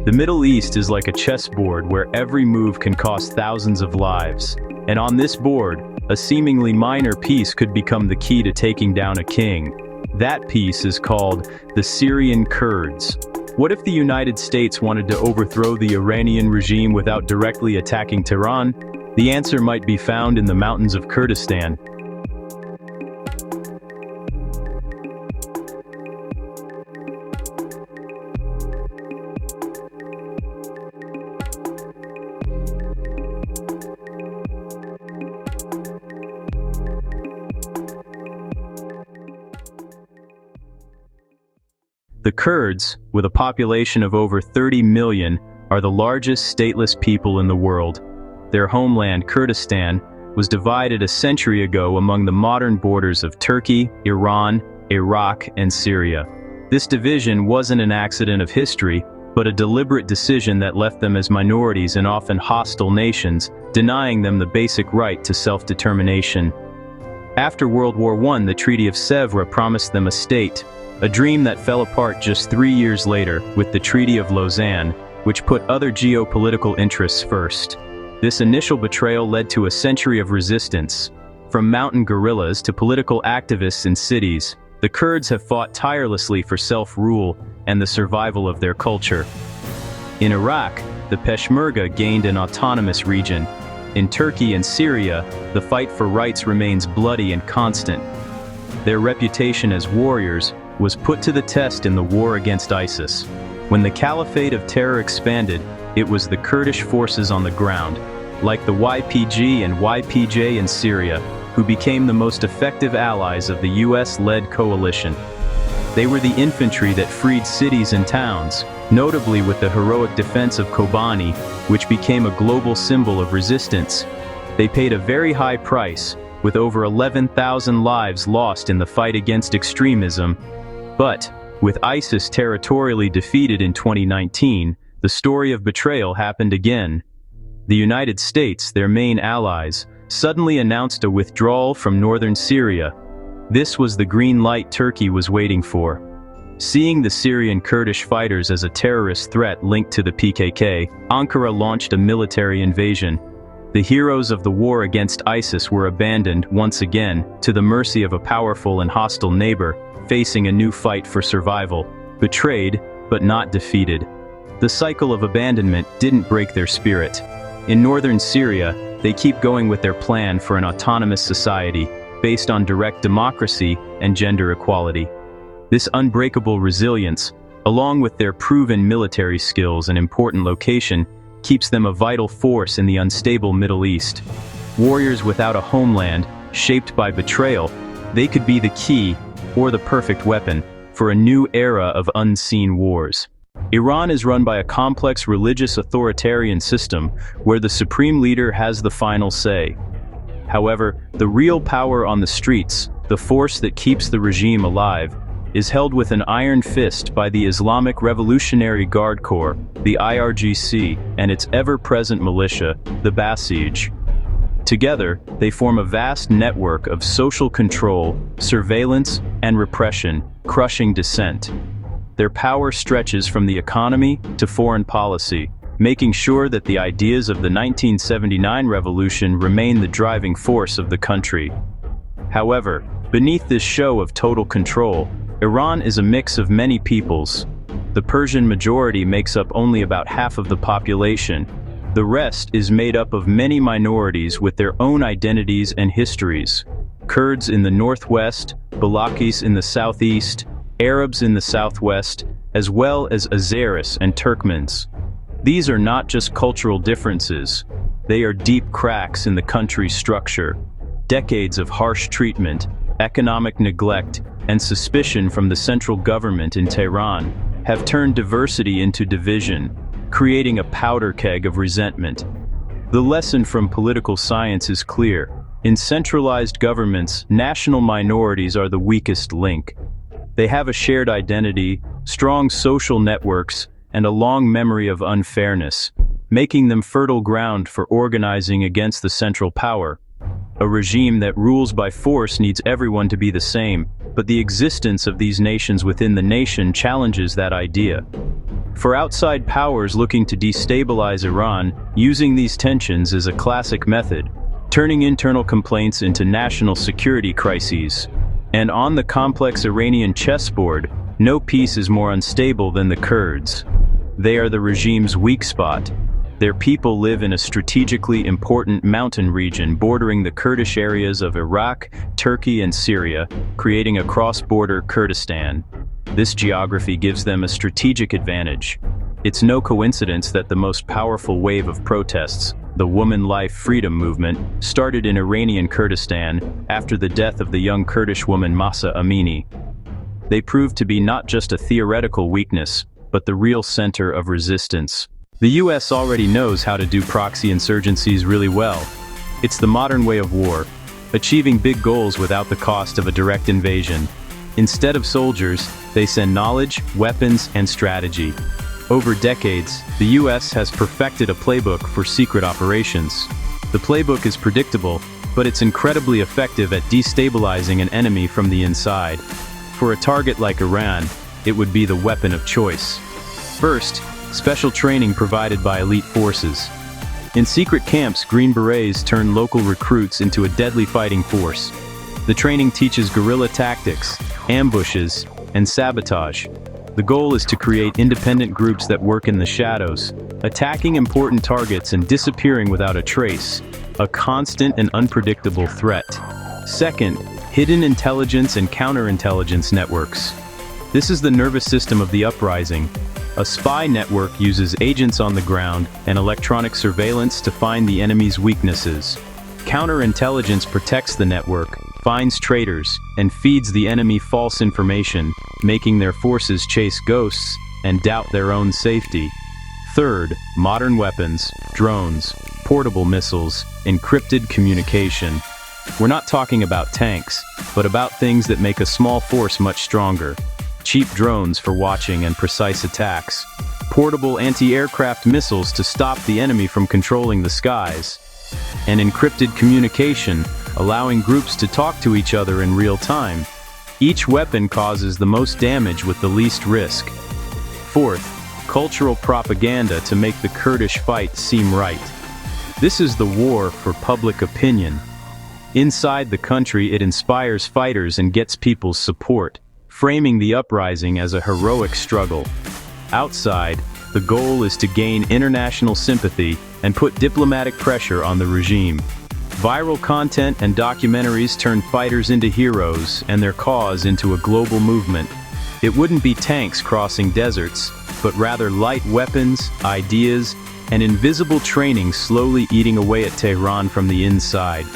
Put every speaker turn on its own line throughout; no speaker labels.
The Middle East is like a chessboard where every move can cost thousands of lives. And on this board, a seemingly minor piece could become the key to taking down a king. That piece is called the Syrian Kurds. What if the United States wanted to overthrow the Iranian regime without directly attacking Tehran? The answer might be found in the mountains of Kurdistan. The Kurds, with a population of over 30 million, are the largest stateless people in the world. Their homeland, Kurdistan, was divided a century ago among the modern borders of Turkey, Iran, Iraq, and Syria. This division wasn't an accident of history, but a deliberate decision that left them as minorities in often hostile nations, denying them the basic right to self-determination. After World War I, the Treaty of Sèvres promised them a state, a dream that fell apart just 3 years later with the Treaty of Lausanne, which put other geopolitical interests first. This initial betrayal led to a century of resistance. From mountain guerrillas to political activists in cities, the Kurds have fought tirelessly for self-rule and the survival of their culture. In Iraq, the Peshmerga gained an autonomous region. In Turkey and Syria, the fight for rights remains bloody and constant. Their reputation as warriors was put to the test in the war against ISIS. When the Caliphate of Terror expanded, it was the Kurdish forces on the ground, like the YPG and YPJ in Syria, who became the most effective allies of the US-led coalition. They were the infantry that freed cities and towns, notably with the heroic defense of Kobani, which became a global symbol of resistance. They paid a very high price, with over 11,000 lives lost in the fight against extremism. But, with ISIS territorially defeated in 2019, the story of betrayal happened again. The United States, their main allies, suddenly announced a withdrawal from northern Syria. This was the green light Turkey was waiting for. Seeing the Syrian Kurdish fighters as a terrorist threat linked to the PKK, Ankara launched a military invasion. The heroes of the war against ISIS were abandoned, once again, to the mercy of a powerful and hostile neighbor, facing a new fight for survival. Betrayed, but not defeated. The cycle of abandonment didn't break their spirit. In northern Syria, they keep going with their plan for an autonomous society, based on direct democracy and gender equality. This unbreakable resilience, along with their proven military skills and important location, keeps them a vital force in the unstable Middle East. Warriors without a homeland, shaped by betrayal, they could be the key, or the perfect weapon, for a new era of unseen wars. Iran is run by a complex religious authoritarian system where the supreme leader has the final say. However, the real power on the streets, the force that keeps the regime alive, is held with an iron fist by the Islamic Revolutionary Guard Corps, the IRGC, and its ever-present militia, the Basij. Together, they form a vast network of social control, surveillance, and repression, crushing dissent. Their power stretches from the economy to foreign policy, making sure that the ideas of the 1979 revolution remain the driving force of the country. However, beneath this show of total control, Iran is a mix of many peoples. The Persian majority makes up only about half of the population. The rest is made up of many minorities with their own identities and histories. Kurds in the northwest, Balakis in the southeast, Arabs in the southwest, as well as Azeris and Turkmens. These are not just cultural differences. They are deep cracks in the country's structure. Decades of harsh treatment, economic neglect, and suspicion from the central government in Tehran have turned diversity into division, creating a powder keg of resentment. The lesson from political science is clear. In centralized governments, national minorities are the weakest link. They have a shared identity, strong social networks, and a long memory of unfairness, making them fertile ground for organizing against the central power. A regime that rules by force needs everyone to be the same, but the existence of these nations within the nation challenges that idea. For outside powers looking to destabilize Iran, using these tensions is a classic method, turning internal complaints into national security crises. And on the complex Iranian chessboard, no piece is more unstable than the Kurds. They are the regime's weak spot. Their people live in a strategically important mountain region bordering the Kurdish areas of Iraq, Turkey, and Syria, creating a cross-border Kurdistan. This geography gives them a strategic advantage. It's no coincidence that the most powerful wave of protests, the Woman Life Freedom Movement, started in Iranian Kurdistan after the death of the young Kurdish woman Mahsa Amini. They proved to be not just a theoretical weakness, but the real center of resistance. The US already knows how to do proxy insurgencies really well. It's the modern way of war, achieving big goals without the cost of a direct invasion. Instead of soldiers, they send knowledge, weapons, and strategy. Over decades, the US has perfected a playbook for secret operations. The playbook is predictable, but it's incredibly effective at destabilizing an enemy from the inside. For a target like Iran, it would be the weapon of choice. First, special training provided by elite forces. In secret camps, Green Berets turn local recruits into a deadly fighting force. The training teaches guerrilla tactics, ambushes, and sabotage. The goal is to create independent groups that work in the shadows, attacking important targets and disappearing without a trace, a constant and unpredictable threat. Second, hidden intelligence and counterintelligence networks. This is the nervous system of the uprising. A spy network uses agents on the ground and electronic surveillance to find the enemy's weaknesses. Counterintelligence protects the network, finds traitors, and feeds the enemy false information, making their forces chase ghosts and doubt their own safety. Third, modern weapons, drones, portable missiles, encrypted communication. We're not talking about tanks, but about things that make a small force much stronger. Cheap drones for watching and precise attacks. Portable anti-aircraft missiles to stop the enemy from controlling the skies. And encrypted communication, allowing groups to talk to each other in real time. Each weapon causes the most damage with the least risk. Fourth, cultural propaganda to make the Kurdish fight seem right. This is the war for public opinion. Inside the country, it inspires fighters and gets people's support, framing the uprising as a heroic struggle. Outside, the goal is to gain international sympathy and put diplomatic pressure on the regime. Viral content and documentaries turn fighters into heroes and their cause into a global movement. It wouldn't be tanks crossing deserts, but rather light weapons, ideas, and invisible training slowly eating away at Tehran from the inside.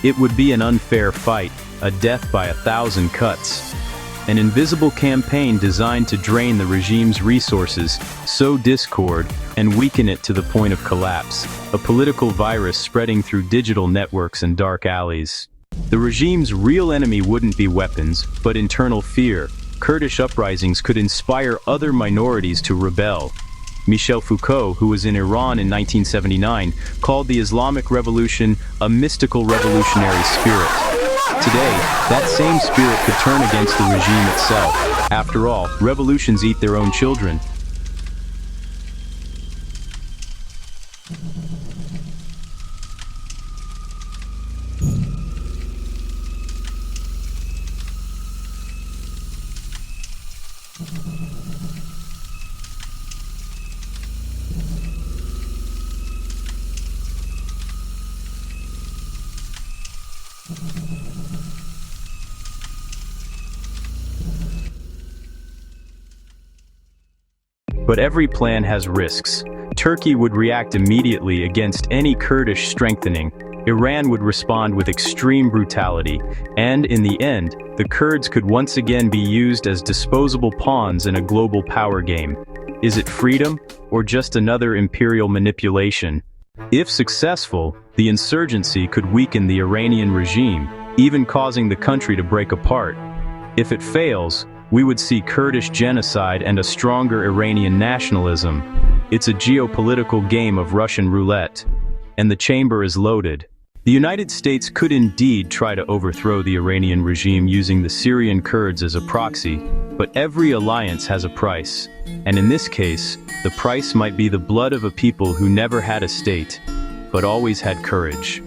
It would be an unfair fight, a death by 1,000 cuts. An invisible campaign designed to drain the regime's resources, sow discord, and weaken it to the point of collapse. A political virus spreading through digital networks and dark alleys. The regime's real enemy wouldn't be weapons, but internal fear. Kurdish uprisings could inspire other minorities to rebel. Michel Foucault, who was in Iran in 1979, called the Islamic Revolution a mystical revolutionary spirit. Today, that same spirit could turn against the regime itself. After all, revolutions eat their own children. But every plan has risks. Turkey would react immediately against any Kurdish strengthening. Iran would respond with extreme brutality, and in the end, the Kurds could once again be used as disposable pawns in a global power game. Is it freedom, or just another imperial manipulation? If successful, the insurgency could weaken the Iranian regime, even causing the country to break apart. If it fails, we would see Kurdish genocide and a stronger Iranian nationalism. It's a geopolitical game of Russian roulette. And the chamber is loaded. The United States could indeed try to overthrow the Iranian regime using the Syrian Kurds as a proxy, but every alliance has a price, and in this case, the price might be the blood of a people who never had a state, but always had courage.